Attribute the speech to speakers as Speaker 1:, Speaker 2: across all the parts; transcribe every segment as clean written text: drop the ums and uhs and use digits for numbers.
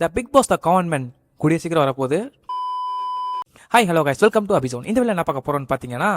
Speaker 1: The big pass the government கூடிய சீக்கிரம் வரப்போகுது. Hi hello guys, welcome to அபிசோன். இந்த வேலை என்ன பார்க்க போறோம்னு பார்த்தீங்கன்னா,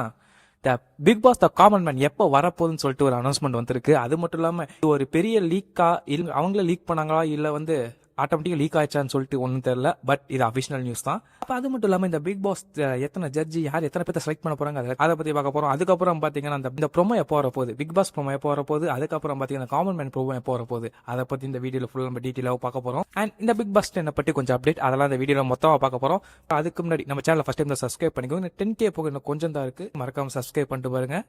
Speaker 1: the big pass the common man எப்போ வரப்போகுதுன்னு சொல்லிட்டு ஒரு அனௌன்ஸ்மெண்ட் வந்திருக்கு. அது மட்டும் இல்லாமல் இது ஒரு பெரிய லீக்கா இல்லை அவங்களே லீக் பண்ணாங்களா இல்லை வந்து ஆட்டோமேட்டிக்காக லீக் ஆயிடுச்சான்னு சொல்லிட்டு ஒன்றும் தெரியல. பட் இது அஃபிஷியல் நியூஸ் தான். அப்போ அது மட்டும் இல்லாமல் இந்த பிக் பாஸ் எத்தனை ஜட்ஜி யார் எத்தனை பேர்த்த செலக்ட் பண்ண போறாங்க அதை பற்றி பார்க்க போகிறோம். அதுக்கப்புறம் பார்த்தீங்கன்னா இந்த ப்ரோமோ எப்போ வரப்போகுது, பிக் பாஸ் ப்ரோமோ எப்போ வரப்போகுது, அதுக்கப்புறம் பார்த்தீங்கன்னா காமன் மேன் ப்ரோமோ எப்போ வரப்போகுது, அதை பற்றி இந்த வீடியோவில் ஃபுல்லாக நம்ம டீட்டெயிலாக பார்க்க போகிறோம். அண்ட் இந்த பிக் பாஸ் என்னை பற்றி கொஞ்சம் அப்டேட் அதெல்லாம் இந்த வீடியோவில் மொத்தமாக பார்க்க போகிறோம். அதுக்கு முன்னாடி நம்ம சேனல் ஃபஸ்ட் டைம் தான் சப்ஸ்கிரைப் பண்ணிக்கோங்க. 10K போக இன்னும் கொஞ்சம் தான் இருக்குது, மறக்காமல் சப்ஸ்கிரைப் பண்ணிட்டு பாருங்க.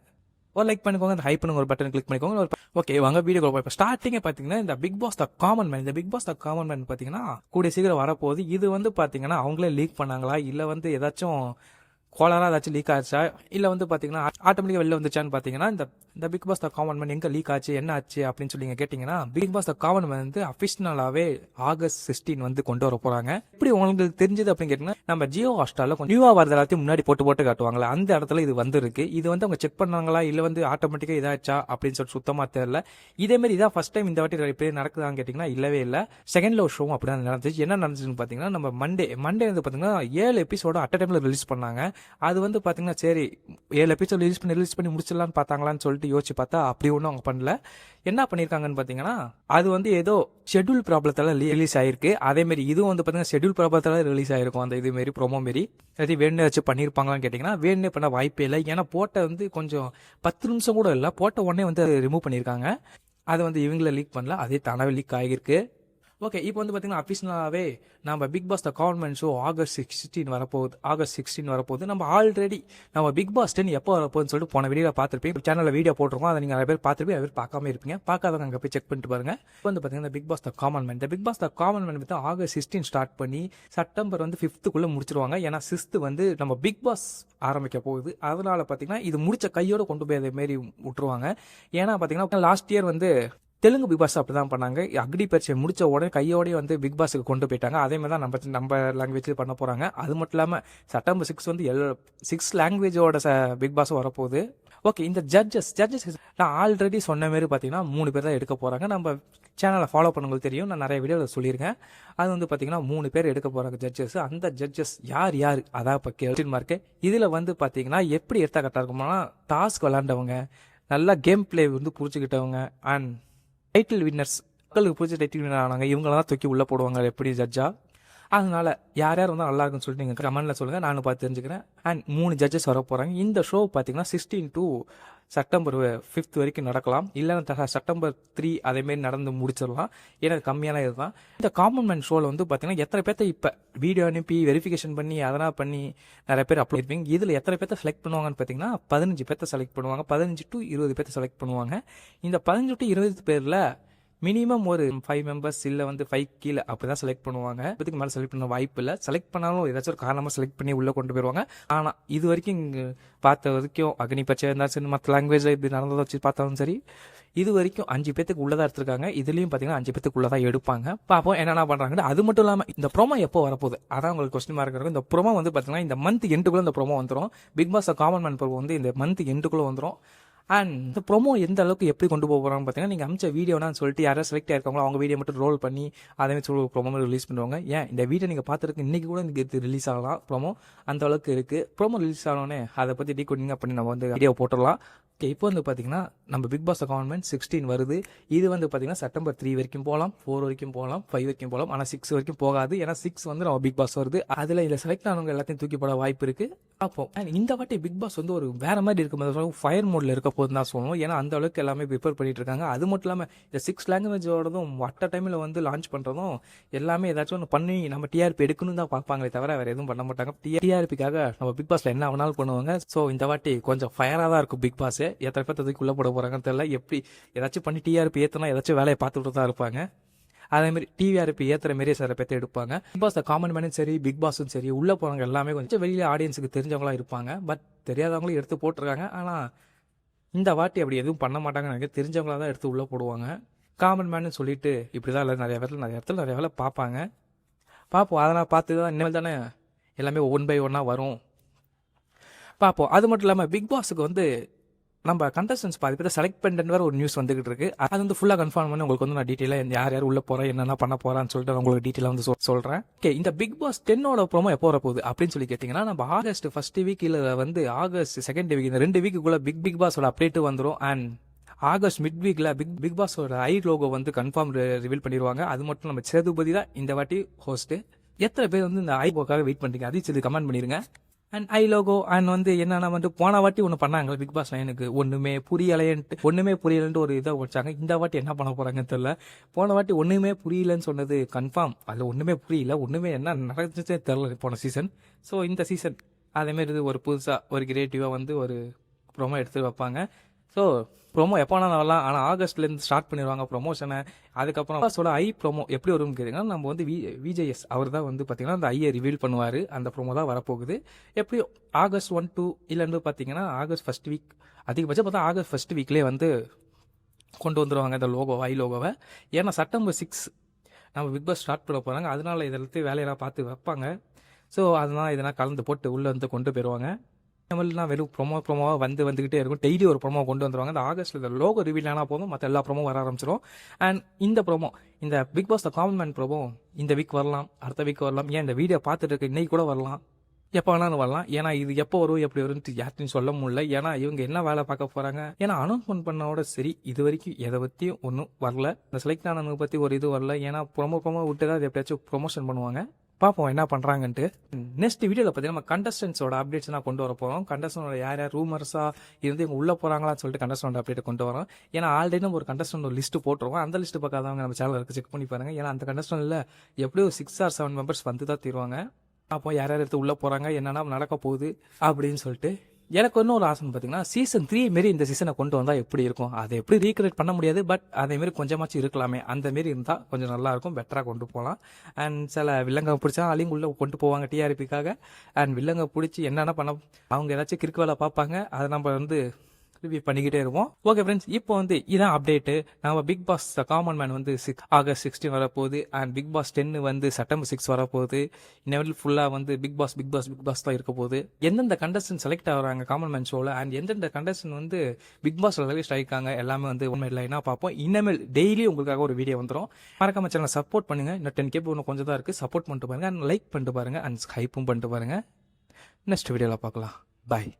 Speaker 1: ஒரு லைக் பண்ணிக்கோங்க, அந்த ஹைப்னு ஒரு பட்டன் கிளிக் பண்ணிக்கோங்க. ஓகே, வாங்க வீடியோ இப்போ ஸ்டார்டிங்கே பார்த்தீங்கன்னா இந்த big pass the common man, இந்த big pass the common man பார்த்தீங்கன்னா கூடிய சீக்கிரம் வரப்போகுது. இது வந்து பார்த்தீங்கன்னா அவங்களே லீக் பண்ணாங்களா இல்லை வந்து ஏதாச்சும் கோலராக ஏதாச்சும் லீக் ஆச்சா இல்லை வந்து பார்த்தீங்கன்னா ஆட்டோமேட்டிக்காக வெளில வந்துச்சான்னு பார்த்தீங்கன்னா இந்த big pass the common man எங்கே லீக் ஆச்சு என்ன ஆச்சு அப்படின்னு சொல்லி நீங்கள் கேட்டிங்கன்னா, Bigg pass the common man வந்து அஃபிஷியலாகவே August 16 வந்து கொண்டு வர போகிறாங்க. இப்படி உங்களுக்கு தெரிஞ்சது அப்படின்னு கேட்டிங்கன்னா, நம்ம ஜியோ ஹாட்ஸ்டாரில் கொஞ்சம் நியூவாக வரது எல்லாத்தையும் முன்னாடி போட்டு காட்டுவாங்களா, அந்த இடத்துல இது வந்துருக்கு. இது வந்து அவங்க செக் பண்ணாங்களா இல்லை வந்து ஆட்டோமேட்டிக்காக இதாச்சா அப்படின்னு சொல்லிட்டு சுத்தமாக தெரியல. இதேமாரி இதான் ஃபர்ஸ்ட் டைம் இந்த வாட்டி எப்படி நடக்குதான்னு கேட்டிங்கன்னா இல்லவே இல்லை. செகண்ட் லோ ஷோவும் அப்படி தான் நடந்துச்சு. என்ன நடந்துச்சுன்னு பார்த்தீங்கன்னா, நம்ம மண்டே வந்து பார்த்தீங்கன்னா 7 எபிசோட அட் டைமில் ரிலீஸ் பண்ணாங்க. அது வந்து பார்த்தீங்கன்னா சரி 7 எபிசோட் ரிலீஸ் பண்ணி முடிச்சிடலான்னு பார்த்தாங்களான்னு சொல்லிட்டு யோசிச்சு பார்த்தா அப்படி ஒன்றும் அவங்க பண்ணல. என்ன பண்ணியிருக்காங்கன்னு பார்த்தீங்கன்னா, அது வந்து ஏதோ ஷெட்யூல் ப்ராப்ளத்தால் ரிலீஸ் ஆயிருக்கு. அதேமாரி இதுவும் வந்து பார்த்தீங்கன்னா ஷெட்யூல் ப்ராப்ளத்தால் ரிலீஸ் ஆயிருக்கும். அந்த இதுமாரி ப்ரோமோ மாரி ஏதாவது வேணுன்னு வச்சு பண்ணியிருப்பாங்களான்னு கேட்டிங்கன்னா வேணுன்னே பண்ண வாய்ப்பே இல்லை. ஏன்னா போட்ட வந்து கொஞ்சம் 10 நிமிஷம் கூட இல்லை, போட்ட உடனே வந்து ரிமூவ் பண்ணியிருக்காங்க. அது வந்து இவங்கள லீக் பண்ணல, அதே தானாகவே லீக் ஆகியிருக்கு. ஓகே, இப்போ வந்து பார்த்தீங்கன்னா அஃபிஷியலாகவே நம்ம Bigg pass the government show August 16 வரப்போகுது. நம்ம ஆல்ரெடி நம்ம பிக் பாஸ் 10 எப்போ வரப்போகுதுன்னு சொல்லிட்டு போன வீடியோ பார்த்துருப்பீங்க. சேனலில் வீடியோ போட்டிருக்கோம், அதை நீங்கள் நிறைய பேர் பார்த்துருப்பீங்க, நிறைய பேர் பார்க்காம இருப்பீங்க. பார்க்காதவங்க அங்கே போய் செக் பண்ணிட்டு பாருங்க. இப்போ வந்து பார்த்தீங்கன்னா Bigg pass the common man வந்து August 16 ஸ்டார்ட் பண்ணி செப்டம்பர் வந்து 5th முடிச்சிருவாங்க. ஏன்னா 6th வந்து நம்ம பிக் பாஸ் ஆரம்பிக்க போகுது. அதனால பார்த்தீங்கன்னா இது முடிச்ச கையோடு கொண்டு போய் அதே மாரி விட்டுருவாங்க. ஏன்னா பார்த்தீங்கன்னா லாஸ்ட் இயர் வந்து தெலுங்கு பிக் பாஸ் அப்படி தான் பண்ணாங்க. அக்னி பரீட்சை முடிச்ச உடனே கையோடய வந்து பிக் பாஸுக்கு கொண்டு போயிட்டாங்க. அதே மாதிரி தான் நம்ம லாங்குவேஜ் பண்ண போகிறாங்க. அது மட்டும் இல்லாமல் செப்டம்பர் 6 வந்து 6 லாங்குவேஜோட பிக் பாஸும் வரப்போகுது. ஓகே, இந்த ஜட்ஜஸ் நான் ஆல்ரெடி சொன்ன மாரி பார்த்தீங்கன்னா 3 பேர் தான் எடுக்க போகிறாங்க. நம்ம சேனலை ஃபாலோ பண்ணவங்களுக்கு தெரியும், நான் நிறைய வீடியோவில் சொல்லியிருக்கேன். அது வந்து பார்த்தீங்கன்னா 3 பேர் எடுக்க போகிறாங்க ஜட்ஜஸ். அந்த ஜட்ஜஸ் யார் அதான் இப்போ கேள்வி இருக்கு. இதில் வந்து பார்த்தீங்கன்னா எப்படி எடுத்தால் கரெக்டாக இருக்கும்னா, டாஸ்க் விளாண்டவங்க, நல்லா கேம் பிளே வந்து புரிச்சுக்கிட்டவங்க, அண்ட் டைட்டில் வின்னர்ஸ், மக்களுக்கு பிடிச்ச டைட்டில் வின்னர் ஆனாங்க, இவங்கள தான் தூக்கி உள்ளே போடுவாங்க எப்படி ஜட்ஜா. அதனால யார் வந்து நல்லா இருக்குன்னு சொல்லிட்டு நீங்கள் கமெண்ட்டில் சொல்லுங்கள், நானும் பார்த்து தெரிஞ்சுக்கிறேன். அண்ட் 3 ஜட்ஜஸ் வர போகிறாங்க. இந்த ஷோ பார்த்தீங்கன்னா 16 to செப்டம்பர் 5th வரைக்கும் நடக்கலாம், இல்லைன்னா செப்டம்பர் 3 அதேமாரி நடந்து முடிச்சிடலாம். ஏன்னா கம்மியான இதுதான். இந்த காமன் மேன் ஷோவில் வந்து பார்த்தீங்கன்னா எத்தனை பேர்த்த இப்போ வீடியோ அனுப்பி வெரிஃபிகேஷன் பண்ணி அதெல்லாம் பண்ணி நிறைய பேர் அப்லோட் இருப்பீங்க. இதில் எத்தனை பேர்த்த செலக்ட் பண்ணுவாங்கன்னு பார்த்தீங்கன்னா 15 பேர்த்த செலக்ட் பண்ணுவாங்க. 15 to 20 பேர்த்த செலக்ட் பண்ணுவாங்க. இந்த 15 to 20 பேரில் மினிமம் ஒரு 5 மெம்பர்ஸ் இல்லை வந்து 5 கீழே அப்படி தான் செலக்ட் பண்ணுவாங்க. இப்போதைக்கு மேலே செலக்ட் பண்ண வாய்ப்பு இல்லை. செலக்ட் பண்ணாலும் ஏதாச்சும் ஒரு காரணமாக செலக்ட் பண்ணி உள்ளே கொண்டு போயிடுவாங்க. ஆனால் இது வரைக்கும் இங்கே பார்த்த வரைக்கும் அக்னி பரீட்சை இருந்தாலும் சரி, மற்ற லாங்குவேஜில் இப்படி நடந்ததை வச்சு பார்த்தாலும் சரி, இது வரைக்கும் 5 பேத்துக்கு உள்ளதாக எடுத்திருக்காங்க. இதுலேயும் பார்த்தீங்கன்னா 5 பேத்துக்கு உள்ளதாக எடுப்பாங்க. பார்ப்போம் என்னென்ன பண்ணுறாங்கன்னு. அது மட்டும் இல்லாமல் இந்த ப்ரோமோ எப்போ வரப்போகுது அதான் உங்களுக்கு கொஸ்டின் மார்க் இருக்கும். இந்த ப்ரோமோ வந்து பார்த்தீங்கன்னா இந்த மந்த் எண்டுக்குள்ளே இந்த ப்ரோமோ வந்துடும். Bigg Boss common man promo வந்து இந்த மந்த் எண்டுக்குள்ளே வந்துடும். அண்ட் இந்த ப்ரோமோ எந்த அளவுக்கு எப்படி கொண்டு போக போகிறான்னு பார்த்தீங்கன்னா, நீங்கள் அமிச்ச வீடியோனான்னு சொல்லிட்டு யாராவது செலக்ட் ஆயிருக்காங்களோ அவங்க வீடியோ மட்டும் ரோல் பண்ணி அதே மாதிரி ப்ரோமோ ரிலீஸ் பண்ணுவாங்க. ஏன் இந்த வீடியோ நீங்கள் பார்த்துருக்கு இன்றைக்கி கூட எனக்கு ரிலீஸ் ஆகலாம். ப்ரோமோ அந்த அளவுக்கு இருக்குது. ப்ரோமோ ரிலீஸ் ஆனோடனே அதை பற்றி டீகோடிங்காக பண்ணி நம்ம வந்து வீடியோ போட்டுடலாம். ஓகே, இப்போ வந்து பார்த்தீங்கன்னா நம்ம பிக் பாஸ் கவர்மெண்ட் 16 வருது. இது வந்து பார்த்தீங்கன்னா செப்டம்பர் 3 வரைக்கும் போகலாம், 4 வரைக்கும் போகலாம், 5 வரைக்கும் போகலாம். ஆனால் 6 வரைக்கும் போகாது. ஏன்னா 6 வந்து நம்ம பிக் பாஸ் வருது. இதில் செலக்ட் ஆனவங்க எல்லாத்தையும் தூக்கி போட வாய்ப்பு இருக்குது. அப்போ இந்த வாட்டி பிக் பாஸ் வந்து ஒரு வேற மாதிரி இருக்கும், ஃபயர் மோடில் இருக்க போதுன்னு தான் சொல்லணும். ஏன்னா அந்த அளவுக்கு எல்லாமே ப்ரிப்பேர் பண்ணிட்டு இருக்காங்க. அது மட்டும் இல்லாமல் இந்த 6 லாங்குவேஜோடதும் அட்ட டைமில் வந்து லான்ச் பண்ணுறதும் எல்லாமே ஏதாச்சும் ஒன்று பண்ணி நம்ம டிஆர்பி எடுக்கணும் தான் பார்ப்பாங்களே தவிர வேறு எதுவும் பண்ண மாட்டாங்க. டிஆர்பிக்காக நம்ம பிக் பாஸில் என்ன வேணாலும் பண்ணுவாங்க. ஸோ இந்த வாட்டி கொஞ்சம் ஃபயராக தான் இருக்கும் பிக் பாஸ். எத்தனை பேர் அதுக்குள்ளே போட போகிறாங்கன்னு தெரியல. எப்படி ஏதாச்சும் பண்ணி டிஆர்பி ஏற்றினா ஏதாச்சும் வேலையை பார்த்துட்டு தான் இருப்பாங்க. அதேமாதிரி டிவிஆர்பி ஏற்றுற மாரியே சில பேர்த்த எடுப்பாங்க. பிக் பாஸ் காமன் மேனும் சரி, பிக் பாஸும் சரி, உள்ளே போகிறவங்க எல்லாமே கொஞ்சம் வெளியில் ஆடியன்ஸுக்கு தெரிஞ்சவங்களாம் இருப்பாங்க. பட் தெரியாதவங்களும் எடுத்து போட்டிருக்காங்க. ஆனால் இந்த வாட்டி அப்படி எதுவும் பண்ண மாட்டாங்கன்னு எனக்கு தெரிஞ்சவங்களாக தான் எடுத்து உள்ளே போடுவாங்க. காமன் மேனு சொல்லிட்டு இப்படி தான் இல்லை, நிறைய இடத்துல நிறைய வேலை பார்ப்பாங்க. பார்ப்போம், அதெல்லாம் பார்த்து தான் இனிமேல் தானே எல்லாமே 1 by 1 வரும். பார்ப்போம். அது மட்டும் இல்லாமல் பிக் பாஸுக்கு வந்து நம்ம கண்டஸ்டன்ஸ் பாதி பேர் செலக்ட் பண்ணிட்டு வேற ஒரு நியூஸ் வந்துகிட்டு இருக்கு. அது வந்து ஃபுல்லா கன்ஃபார்ம் பண்ணி உங்களுக்கு வந்து நான் டீட்டெயிலாக யார் யார் உள்ள போறேன் என்னென்ன பண்ண போறான்னு சொல்லிட்டு உங்களுக்கு டீட்டெயிலாக வந்து சொல்றேன். ஓகே, இந்த பிக் பாஸ் 10ஓட ப்ரோமோ எப்போ வரப்போகுது அப்படின்னு சொல்லி கேட்டீங்கன்னா, நம்ம ஆகஸ்ட் ஃபர்ஸ்ட் வீக் இல்ல வந்து ஆகஸ்ட் செகண்ட் வீக், இந்த 2 வீக்குள்ள பிக் பாஸோட அப்டேட் வந்துடும். அண்ட் ஆகஸ்ட் மிட் வீக்ல பிக் பாஸோட ஐ லோகோ வந்து கன்ஃபார்ம் ரிவீல் பண்ணிடுவாங்க. அது மட்டும் நம்ம சேதுபதி தான் இந்த வாட்டி ஹோஸ்ட். எத்தனை பேர் வந்து இந்த ஐ லோகோக்காக வெயிட் பண்றீங்க அதையும் சொல்லி கமெண்ட் பண்ணிருங்க. அண்ட் ஐ லோகோ அண்ட் வந்து என்னன்னா வந்து போன வாட்டி ஒன்று பண்ணாங்க பிக் பாஸ் எனக்கு ஒண்ணுமே புரியலன்ட்டு ஒரு இதை வச்சாங்க. இந்த வாட்டி என்ன பண்ண போறாங்கன்னு தெரியல. போன வாட்டி ஒண்ணுமே புரியலன்னு சொன்னது கன்ஃபார்ம், அது ஒண்ணுமே புரியல, ஒண்ணுமே என்ன நடந்துச்சே தெரியல போன சீசன். ஸோ இந்த சீசன் அதேமாரி இது ஒரு புதுசா ஒரு கிரியேட்டிவா வந்து ஒரு ப்ரோமோ எடுத்து வைப்பாங்க. ஸோ ப்ரோமோ எப்போ வேணாலும் வரலாம். ஆனால் ஆகஸ்ட்லேருந்து ஸ்டார்ட் பண்ணிடுவாங்க ப்ரொமோஷனை. அதுக்கப்புறம் சொல்ல ஐ ப்ரோமோ எப்படி வரும்னு கேட்டிங்கன்னா, நம்ம வந்து விஜேஎஸ் அவர் தான் வந்து பார்த்தீங்கன்னா அந்த ஐயை ரிவீல் பண்ணுவார். அந்த ப்ரோமோ தான் வரப்போகுது. எப்படியும் ஆகஸ்ட் 1-2 இல்லைன்னு பார்த்தீங்கன்னா ஆகஸ்ட் ஃபர்ஸ்ட் வீக், அதிகபட்சம் பார்த்தா ஆகஸ்ட் ஃபர்ஸ்ட் வீக்லேயே வந்து கொண்டு வந்துடுவாங்க இந்த லோகோவை, ஐ லோகோவை. ஏன்னா செப்டம்பர் 6 நம்ம பிக் பாஸ் ஸ்டார்ட் பண்ண போகிறாங்க. அதனால இதெல்லாத்தையும் வேலையெல்லாம் பார்த்து வைப்பாங்க. ஸோ அதனால் இதெல்லாம் கலந்து போட்டு உள்ளே வந்து கொண்டு போயிடுவாங்க. நம்மளாம் வெறும் ப்ரோமோவாக வந்துகிட்டே இருக்கும். டெய்லி ஒரு ப்ரோமோ கொண்டு வந்துருவாங்க. இந்த ஆகஸ்ட்ல இந்த லோகோ ரிவீல் ஆனால் போதும், மற்ற எல்லா ப்ரோமோ வர ஆரம்பிச்சிடும். அண்ட் இந்த ப்ரோமோ, இந்த big pass the common man promo இந்த வீக் வரலாம், அடுத்த வீக் வரலாம், ஏன் இந்த வீடியோ பார்த்துட்டு இருக்க இன்னைக்கு கூட வரலாம், எப்போ வேணாலும் வரலாம். ஏன்னா இது எப்போ வரும் எப்படி வரும்னு யார்ட்டையும் சொல்ல முடியல. ஏன்னா இவங்க என்ன வேலை பார்க்க போறாங்க. ஏன்னா அனௌன்ஸ்மெண்ட் பண்ணோட சரி இது வரைக்கும் எதை பற்றியும் ஒன்றும் வரல. இந்த செலக்ட் ஆனவங்க பற்றி ஒரு இது வரல. ஏன்னா ப்ரோமோ விட்டு தான் எப்படியாச்சும் ப்ரொமோஷன் பண்ணுவாங்க. பார்ப்போம் என்ன பண்ணுறாங்கன்ட்டு. நெக்ஸ்ட் வீடியோவில் பார்த்தீங்கன்னா நம்ம கண்டஸ்டன்ஸோட அப்டேட்ஸ் நான் கொண்டு வர போகிறோம். கண்டஸ்டனோட யார் யார் ரூமர்ஸாக இருந்து இவங்க உள்ளே போகிறாங்களான்னு சொல்லிட்டு கண்டஸ்டனோட அப்டேட் கொண்டு வரோம். ஏன்னா ஆல்ரெடி நம்ம ஒரு கண்டஸ்டன்ட் ஒரு லிஸ்ட்டு போட்டுருவோம். அந்த லிஸ்ட்டு பார்க்காதவங்க நம்ம சேனல் இருக்கு, செக் பண்ணி பாருங்க. ஏன்னா அந்த கண்டஸ்டன்ட்ல எப்படியும் 6 or 7 மெம்பர்ஸ் வந்து தான் தருவாங்க. அப்போ யார் யார் எடுத்து உள்ளே போகிறாங்க, என்னென்ன நடக்க போகுது அப்படின்னு சொல்லிட்டு. எனக்கு இன்னும் ஒரு ஆசைன்னு பார்த்தீங்கன்னா சீசன் 3 மாரி இந்த சீசனை கொண்டு வந்தால் எப்படி இருக்கும். அதை எப்படி ரீக்ரியேட் பண்ண முடியாது, பட் அதேமாரி கொஞ்சமாச்சும் இருக்கலாமே. அந்த மாரி இருந்தால் கொஞ்சம் நல்லா இருக்கும், பெட்டராக கொண்டு போகலாம். அண்ட் சில வில்லங்க பிடிச்சா அழிங்க உள்ளே கொண்டு போவாங்க டிஆர்பிக்காக. அண்ட் வில்லங்க பிடிச்சி என்னென்ன பண்ண அவங்க ஏதாச்சும் கிறுக்கு வேலை பார்ப்பாங்க. அதை நம்ம வந்து ரிவ்யூ பண்ணிக்கிட்டே இருப்போம். ஓகே ஃப்ரெண்ட்ஸ், இப்போ வந்து இதான் அப்டேட்டு. நம்ம பிக் பாஸ் காமன் மேன் வந்து ஆகஸ்ட் 16 வரப்போகுது. அண்ட் பிக் பாஸ் 10 வந்து செப்டம்பர் 6 வரப்போகுது. இன்னும் ஃபுல்லாக வந்து பிக் பாஸ் தான் இருக்க போகுது. எந்தெந்த கண்டஸ்டன் செலக்ட் ஆகிறாங்க காமன் மேன் ஷோவில், அண்ட் எந்தெந்த கண்டஸ்டன் வந்து பிக் பாஸ்ல ரிலீஸ் ஆகிருக்காங்க எல்லாமே வந்து உண்மை லைனாக பார்ப்போம். இனிமேல் டெய்லி உங்களுக்காக ஒரு வீடியோ வந்துடும். மறக்காம சேனலை சப்போர்ட் பண்ணுங்க. இன்னும் 10K இன்னும் கொஞ்சம் தான் இருக்குது. சப்போர்ட் பண்ணிட்டு பாருங்க, அண்ட் லைக் பண்ணிட்டு பாருங்க, அண்ட் ஹைப்பும் பண்ணிட்டு பாருங்க. நெக்ஸ்ட் வீடியோவில் பார்க்கலாம். பாய்.